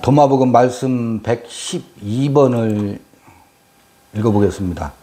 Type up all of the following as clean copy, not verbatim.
도마복음 말씀 112번을 읽어보겠습니다.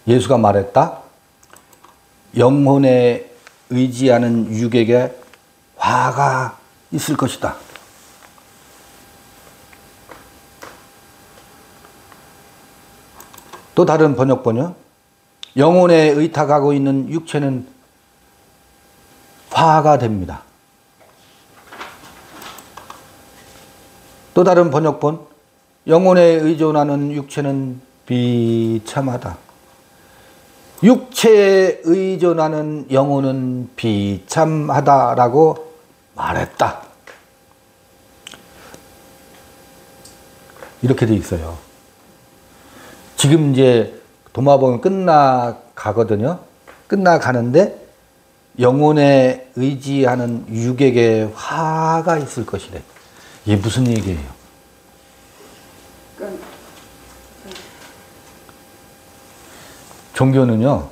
예수가 말했다. 영혼에 의지하는 육에게 화가 있을 것이다. 또 다른 번역본요. 영혼에 의탁하고 있는 육체는 화가 됩니다. 또 다른 번역본, 영혼에 의존하는 육체는 비참하다. 육체에 의존하는 영혼은 비참하다라고 말했다. 이렇게 돼 있어요. 지금 이제 도마복음 끝나가거든요. 끝나가는데 영혼에 의지하는 육에게 화가 있을 것이래. 이게 무슨 얘기예요? 종교는요,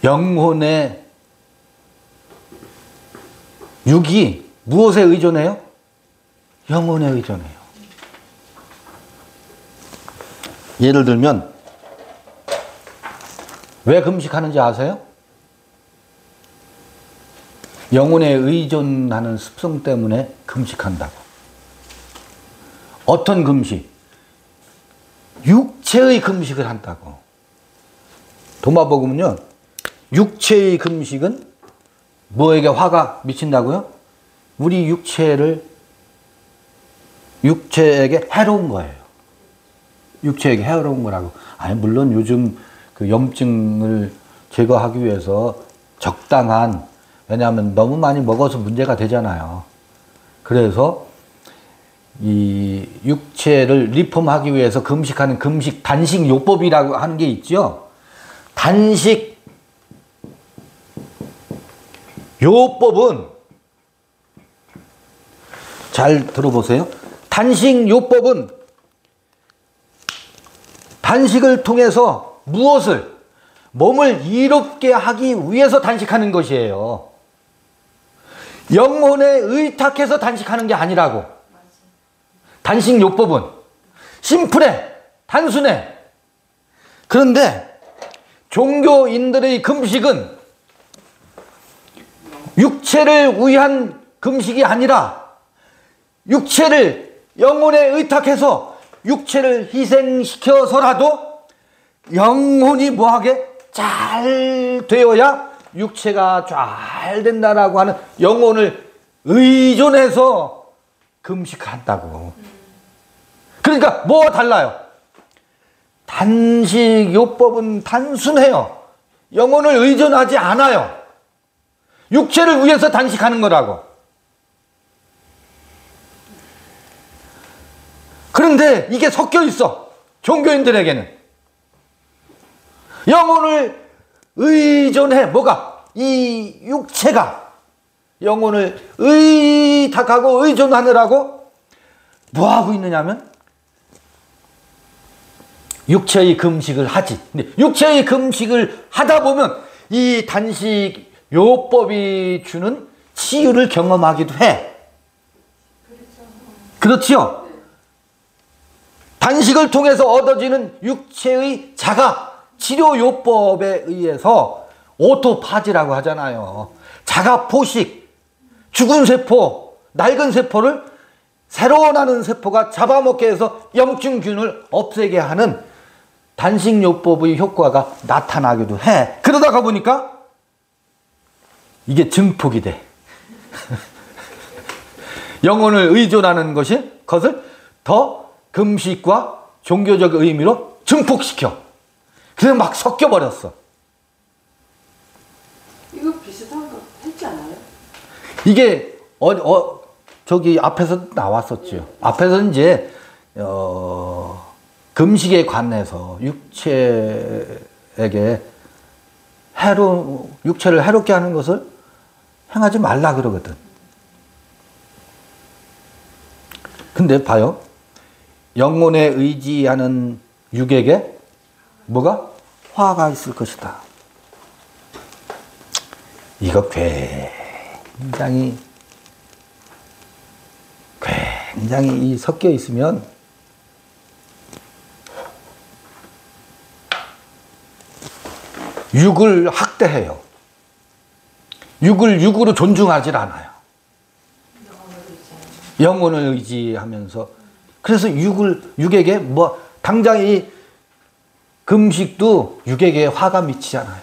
영혼의 육이 무엇에 의존해요? 영혼에 의존해요. 예를 들면, 왜 금식하는지 아세요? 영혼에 의존하는 습성 때문에 금식한다고. 어떤 금식? 육체의 금식을 한다고. 도마복음은요, 육체의 금식은 뭐에게 화가 미친다고요? 우리 육체에게 해로운 거예요. 육체에게 해로운 거라고. 아니, 물론 요즘 그 염증을 제거하기 위해서 적당한, 왜냐하면 너무 많이 먹어서 문제가 되잖아요. 그래서 이 육체를 리폼하기 위해서 금식하는 금식 단식 요법이라고 하는 게 있죠. 단식 요법은 잘 들어보세요. 단식 요법은 단식을 통해서 무엇을? 몸을 이롭게 하기 위해서 단식하는 것이에요. 영혼에 의탁해서 단식하는 게 아니라고. 단식 요법은 심플해, 단순해. 그런데 종교인들의 금식은 육체를 위한 금식이 아니라 육체를 영혼에 의탁해서 육체를 희생시켜서라도 영혼이 뭐하게? 잘 되어야 육체가 잘 된다라고 하는 영혼을 의존해서 금식한다고. 그러니까 뭐가 달라요? 단식 요법은 단순해요. 영혼을 의존하지 않아요. 육체를 위해서 단식하는 거라고. 그런데 이게 섞여 있어. 종교인들에게는. 영혼을 의존해. 뭐가? 이 육체가 영혼을 의탁하고 의존하느라고 뭐하고 있느냐면 육체의 금식을 하지. 근데 육체의 금식을 하다 보면 이 단식 요법이 주는 치유를 경험하기도 해. 그렇지요? 단식을 통해서 얻어지는 육체의 자가 치료 요법에 의해서 오토파지라고 하잖아요. 자가 포식, 죽은 세포, 낡은 세포를 새로 나는 세포가 잡아먹게 해서 염증균을 없애게 하는 단식 요법의 효과가 나타나기도 해. 그러다가 보니까 이게 증폭이 돼. 영혼을 의존하는 것을 더 금식과 종교적 의미로 증폭시켜. 그래서 막 섞여버렸어. 이거 비슷한 거 했지 않아요? 이게 저기 앞에서 나왔었죠. 앞에서 이제 금식에 관해서 육체에게 육체를 해롭게 하는 것을 행하지 말라 그러거든. 근데 봐요. 영혼에 의지하는 육에게 뭐가? 화가 있을 것이다. 이거 굉장히 굉장히 섞여 있으면 육을 학대해요. 육을 육으로 존중하지 않아요. 영혼을 의지하면서. 그래서 육에게 당장 이 금식도 육에게 화가 미치잖아요.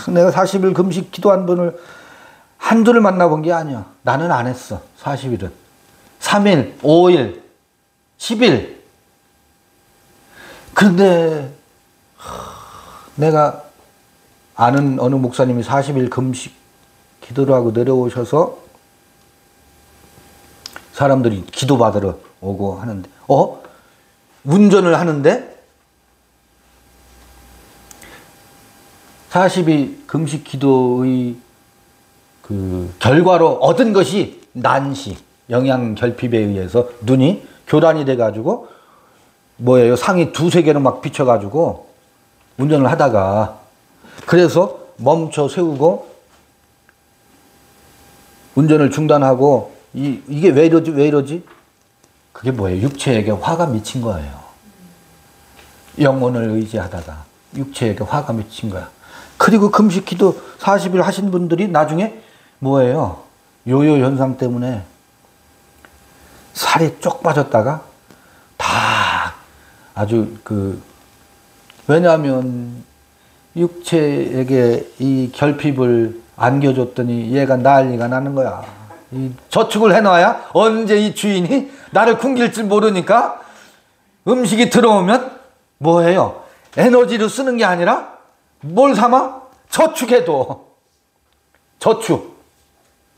내가 40일 금식 기도한 분을 한두를 만나본 게 아니야. 나는 안 했어. 40일은. 3일, 5일, 10일. 그런데 내가 아는 어느 목사님이 40일 금식 기도를 하고 내려오셔서 사람들이 기도받으러 오고 하는데, 운전을 하는데 40일 금식 기도의 그 결과로 얻은 것이 난시, 영양 결핍에 의해서 눈이 교란이 돼가지고 상이 두세 개로 막 비쳐가지고 운전을 하다가 그래서 멈춰 세우고 운전을 중단하고 이게 왜 이러지? 그게 뭐예요? 육체에게 화가 미친 거예요. 영혼을 의지하다가 육체에게 화가 미친 거야. 그리고 금식 기도 40일 하신 분들이 나중에 요요 현상 때문에 살이 쪽 빠졌다가 다 아주 왜냐하면 육체에게 이 결핍을 안겨줬더니 얘가 난리가 나는 거야. 저축을 해놔야 언제 이 주인이 나를 굶길 줄 모르니까 음식이 들어오면 에너지로 쓰는 게 아니라 뭘 삼아? 저축해도. 저축.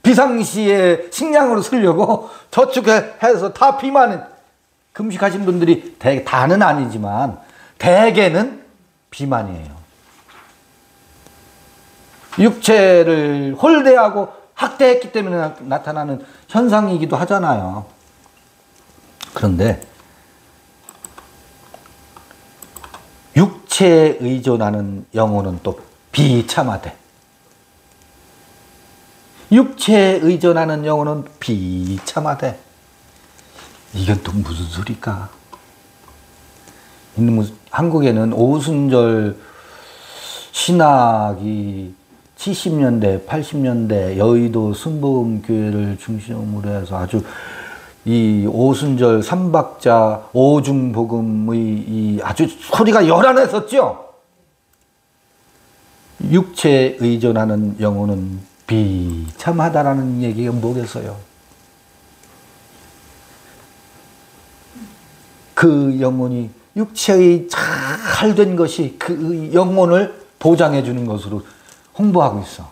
비상시에 식량으로 쓰려고 저축해서 다 비만은 금식하신 분들이 다는 아니지만 대개는 비만이에요. 육체를 홀대하고 학대했기 때문에 나타나는 현상이기도 하잖아요. 그런데 육체에 의존하는 영혼은 또 비참하대. 육체에 의존하는 영혼은 비참하대. 이건 또 무슨 소리까? 한국에는 오순절 신학이 70년대, 80년대 여의도 순복음교회를 중심으로 해서 아주 이 오순절 삼박자 오중복음의 아주 소리가 요란했었죠. 육체에 의존하는 영혼은 비참하다라는 얘기가 뭐겠어요? 그 영혼이 육체의 잘 된 것이 그 영혼을 보장해 주는 것으로 홍보하고 있어.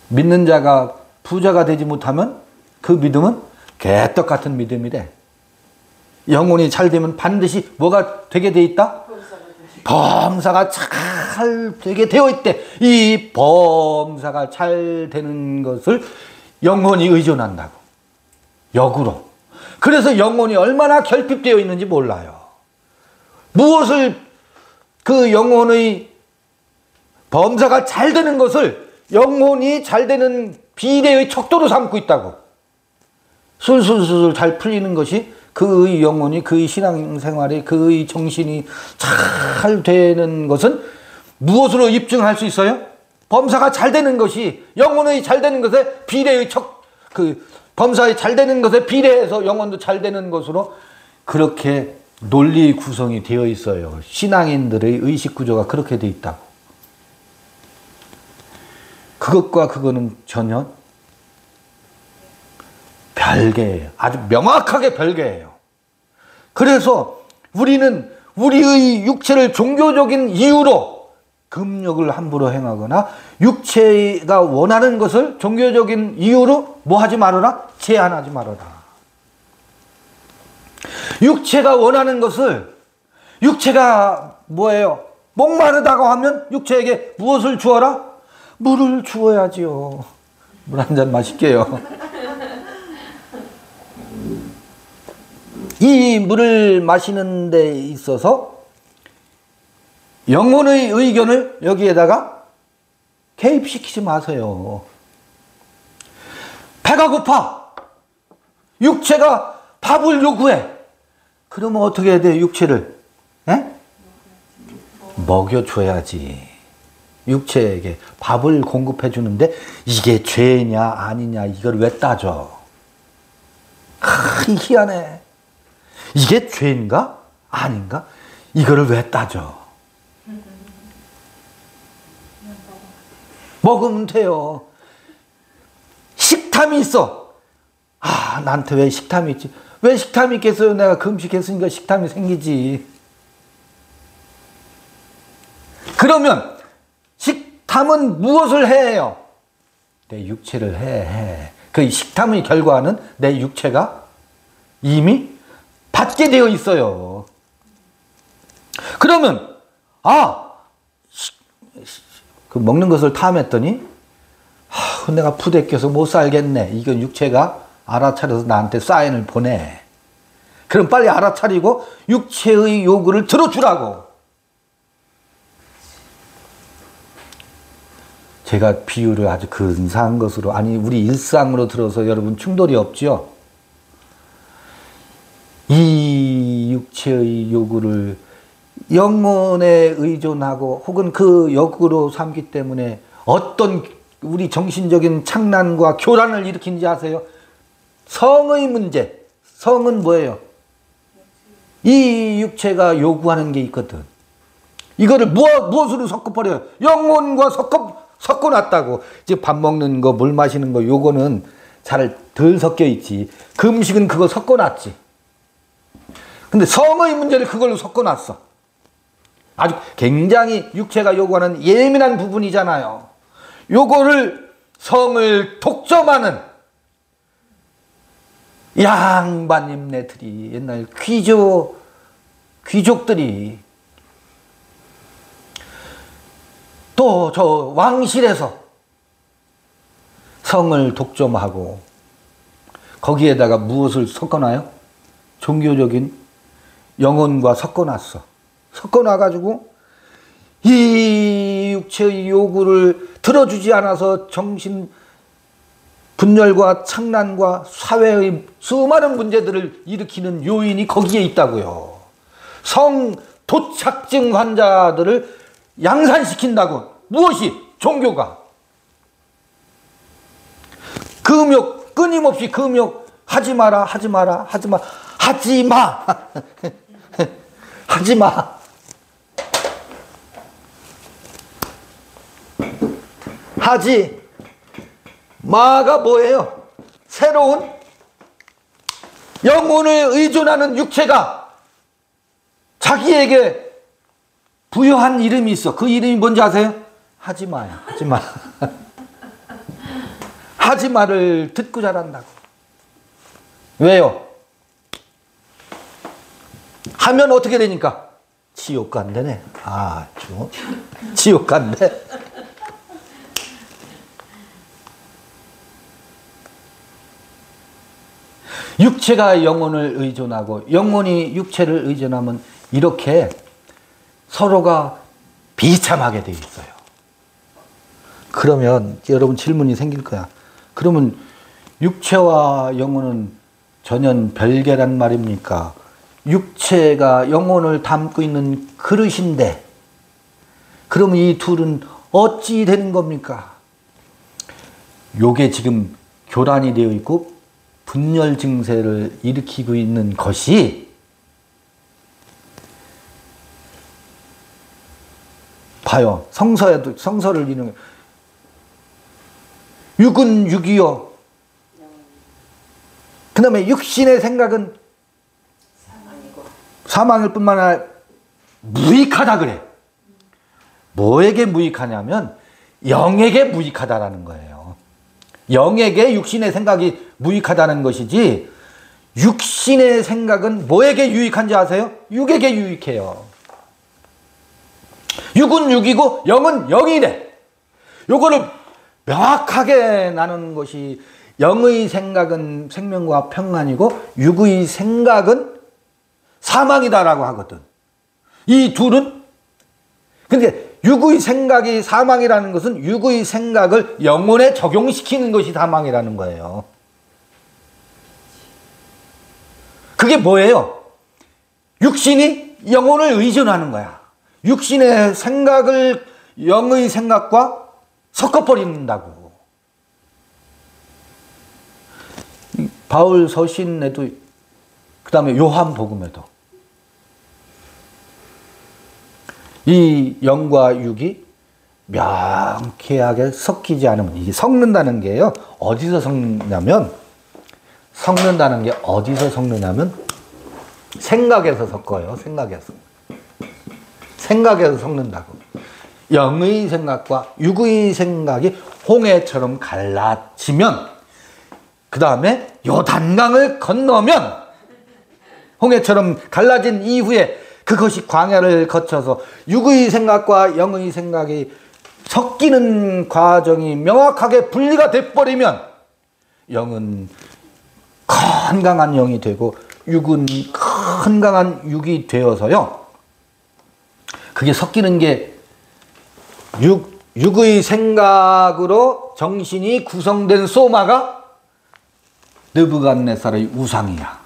믿는 자가 부자가 되지 못하면 그 믿음은 개떡 같은 믿음이래. 영혼이 잘 되면 반드시 뭐가 되게 돼 있다? 범사가 잘 되게 되어 있대. 이 범사가 잘 되는 것을 영혼이 의존한다고. 역으로. 그래서 영혼이 얼마나 결핍되어 있는지 몰라요. 무엇을 그 영혼의 범사가 잘 되는 것을 영혼이 잘 되는 비례의 척도로 삼고 있다고. 술술술 잘 풀리는 것이 그의 영혼이, 그의 신앙생활이, 그의 정신이 잘 되는 것은 무엇으로 입증할 수 있어요? 범사가 잘 되는 것이 영혼의 잘 되는 것에 비례의 범사의 잘 되는 것에 비례해서 영혼도 잘 되는 것으로 그렇게 논리 구성이 되어 있어요. 신앙인들의 의식 구조가 그렇게 되어 있다고. 그것과 그거는 전혀 별개예요. 아주 명확하게 별개예요. 그래서 우리는 우리의 육체를 종교적인 이유로 금욕을 함부로 행하거나 육체가 원하는 것을 종교적인 이유로 뭐 하지 말아라? 제한하지 말아라. 육체가 원하는 것을 육체가 뭐예요? 목마르다고 하면 육체에게 무엇을 주어라? 물을 주어야지요. 물 한 잔 마실게요. 이 물을 마시는 데 있어서 영혼의 의견을 여기에다가 개입시키지 마세요. 배가 고파. 육체가 밥을 요구해. 그러면 어떻게 해야 돼? 육체를 먹여줘야지. 육체에게 밥을 공급해 주는데 이게 죄냐 아니냐 이걸 왜 따져? 희한해. 이게 죄인가 아닌가 이거를 왜 따져? 먹으면 돼요. 식탐이 있어. 나한테 왜 식탐이 있지? 왜 식탐이 있겠어요? 내가 금식했으니까 식탐이 생기지. 그러면 식탐은 무엇을 해요? 내 육체를 해. 그 식탐의 결과는 내 육체가 이미 받게 되어 있어요. 그러면 그 먹는 것을 탐했더니 내가 부대껴서 못 살겠네. 이건 육체가 알아차려서 나한테 사인을 보내. 그럼 빨리 알아차리고 육체의 요구를 들어주라고. 제가 비유를 아주 근사한 것으로, 아니 우리 일상으로 들어서 여러분 충돌이 없죠? 이 육체의 요구를 영혼에 의존하고 혹은 그 역으로 삼기 때문에 어떤 우리 정신적인 착란과 교란을 일으키는지 아세요? 성의 문제. 성은 뭐예요? 이 육체가 요구하는 게 있거든. 이거를 무엇으로 섞어버려요? 영혼과 섞어놨다고. 이제 밥 먹는 거, 물 마시는 거, 요거는 잘 덜 섞여 있지. 금식은 그거 섞어놨지. 근데 성의 문제를 그걸로 섞어놨어. 아주 굉장히 육체가 요구하는 예민한 부분이잖아요. 요거를 성을 독점하는 양반님네들이, 옛날 귀족들이 또 저 왕실에서 성을 독점하고 거기에다가 무엇을 섞어놔요? 종교적인 영혼과 섞어놨어. 섞어놔가지고 이 육체의 요구를 들어주지 않아서 정신 분열과 착란과 사회의 수많은 문제들을 일으키는 요인이 거기에 있다고요. 성 도착증 환자들을 양산시킨다고. 무엇이? 종교가. 금욕, 끊임없이 금욕, 하지 마라, 하지 마라, 하지 마, 하지 마, 하지 마. 하지 마가 뭐예요? 새로운 영혼을 의존하는 육체가 자기에게 부여한 이름이 있어. 그 이름이 뭔지 아세요? 하지 마요. 하지 마. 하지 마를 듣고 자란다고. 왜요? 하면 어떻게 되니까? 지옥 간대네. 아주 지옥 간대. 육체가 영혼을 의존하고 영혼이 육체를 의존하면 이렇게 서로가 비참하게 되어 있어요. 그러면 여러분 질문이 생길 거야. 그러면 육체와 영혼은 전혀 별개란 말입니까? 육체가 영혼을 담고 있는 그릇인데 그러면 이 둘은 어찌 되는 겁니까? 요게 지금 교란이 되어 있고 분열 증세를 일으키고 있는 것이 봐요. 성서에도 성서를 읽는 육은 육이요. 그 다음에 육신의 생각은 사망일 뿐만 아니라 무익하다 그래. 뭐에게 무익하냐면 영에게 무익하다라는 거예요. 영에게 육신의 생각이 무익하다는 것이지 육신의 생각은 뭐에게 유익한지 아세요? 육에게 유익해요. 육은 육이고 영은 영이래. 요거를 명확하게 나누는 것이 영의 생각은 생명과 평안이고 육의 생각은 사망이다라고 하거든. 이 둘은 근데 육의 생각이 사망이라는 것은 육의 생각을 영혼에 적용시키는 것이 사망이라는 거예요. 그게 뭐예요? 육신이 영혼을 의존하는 거야. 육신의 생각을 영의 생각과 섞어버린다고. 바울 서신에도, 그 다음에 요한복음에도 이 영과 육이 명쾌하게 섞이지 않으면, 이게 섞는다는 게요, 어디서 섞느냐면, 생각에서 섞어요. 생각에서 섞는다고. 영의 생각과 육의 생각이 홍해처럼 갈라지면, 그 다음에 요단강을 건너면, 홍해처럼 갈라진 이후에 그것이 광야를 거쳐서 육의 생각과 영의 생각이 섞이는 과정이 명확하게 분리가 돼버리면, 영은 건강한 영이 되고 육은 건강한 육이 되어서요, 그게 섞이는 게 육의 생각으로 정신이 구성된 소마가 느부갓네살의 우상이야.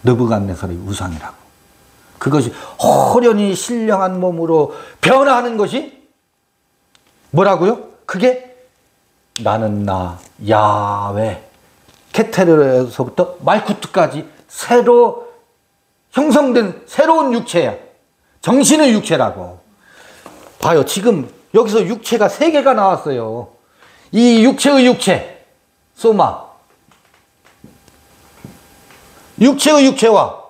느부갓네살의 우상이라고. 그것이 호련히 신령한 몸으로 변화하는 것이 뭐라고요? 그게 나는 나 야훼, 케테르에서부터 말쿠트까지 새로 형성된 새로운 육체야. 정신의 육체라고. 봐요. 지금 여기서 육체가 3개가 나왔어요. 이 육체의 육체, 소마. 육체의 육체와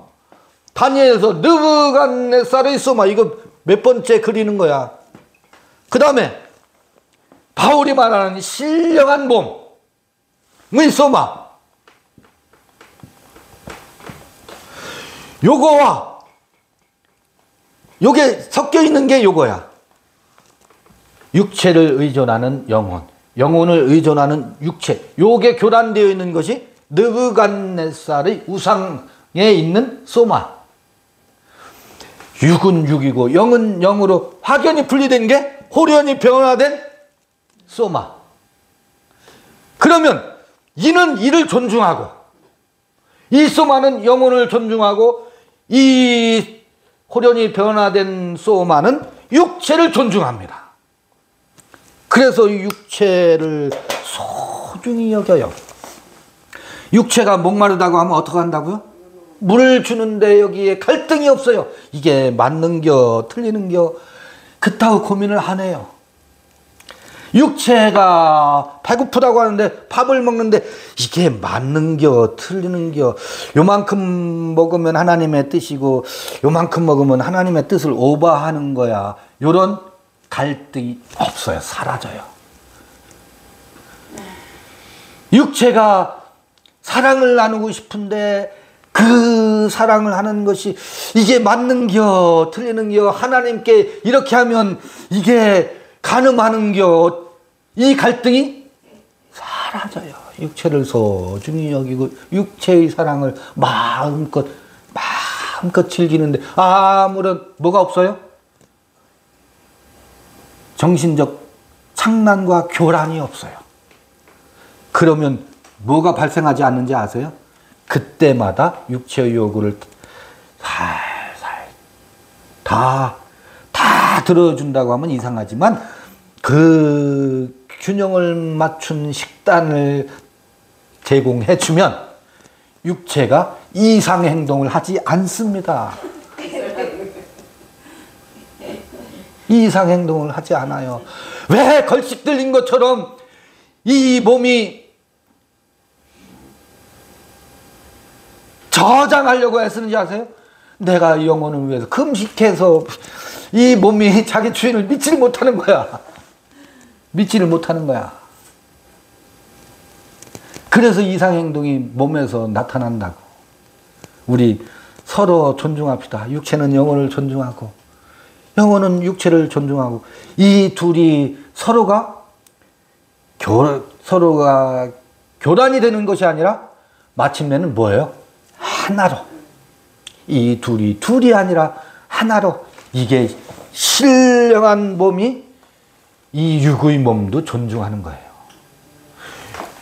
다니엘에서 느부갓네살의 소마, 이거 몇 번째 그리는 거야. 그 다음에 바울이 말하는 신령한 몸의 소마, 요거와 요게 섞여 있는 게 요거야. 육체를 의존하는 영혼, 영혼을 의존하는 육체, 요게 교란되어 있는 것이 느부갓네살의 우상에 있는 소마. 육은 육이고 영은 영으로 확연히 분리된 게 호련히 변화된 소마. 그러면 이는 이를 존중하고, 이 소마는 영혼을 존중하고, 이 호련히 변화된 소마는 육체를 존중합니다. 그래서 육체를 소중히 여겨요. 육체가 목마르다고 하면 어떻게 한다고요? 물을 주는데 여기에 갈등이 없어요. 이게 맞는겨 틀리는겨 그따위 고민을 안 해요. 육체가 배고프다고 하는데 밥을 먹는데 이게 맞는겨 틀리는겨, 요만큼 먹으면 하나님의 뜻이고 요만큼 먹으면 하나님의 뜻을 오버하는 거야. 요런 갈등이 없어요. 사라져요. 육체가 사랑을 나누고 싶은데 그 사랑을 하는 것이 이게 맞는겨 틀리는겨, 하나님께 이렇게 하면 이게 가늠하는겨, 이 갈등이 사라져요. 육체를 소중히 여기고 육체의 사랑을 마음껏 즐기는데 아무런 뭐가 없어요? 정신적 창난과 교란이 없어요. 그러면 뭐가 발생하지 않는지 아세요? 그때마다 육체의 요구를 살살 다 들어준다고 하면 이상하지만 그 균형을 맞춘 식단을 제공해 주면 육체가 이상 행동을 하지 않습니다. 이상 행동을 하지 않아요. 왜 걸식 들린 것처럼 이 몸이 저장하려고 애쓰는지 아세요? 내가 영혼을 위해서 금식해서 이 몸이 자기 주인을 믿지를 못하는 거야. 믿지를 못하는 거야. 그래서 이상행동이 몸에서 나타난다고. 우리 서로 존중합시다. 육체는 영혼을 존중하고 영혼은 육체를 존중하고, 이 둘이 서로가 교란이 되는 것이 아니라 마침내는 뭐예요? 하나로. 이 둘이 아니라 하나로. 이게 신령한 몸이 이 육의 몸도 존중하는 거예요.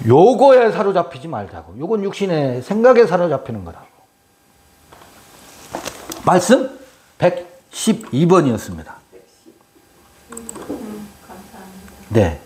요거에 사로잡히지 말자고. 요건 육신의 생각에 사로잡히는 거라고. 말씀 112번이었습니다. 감사합니다. 네.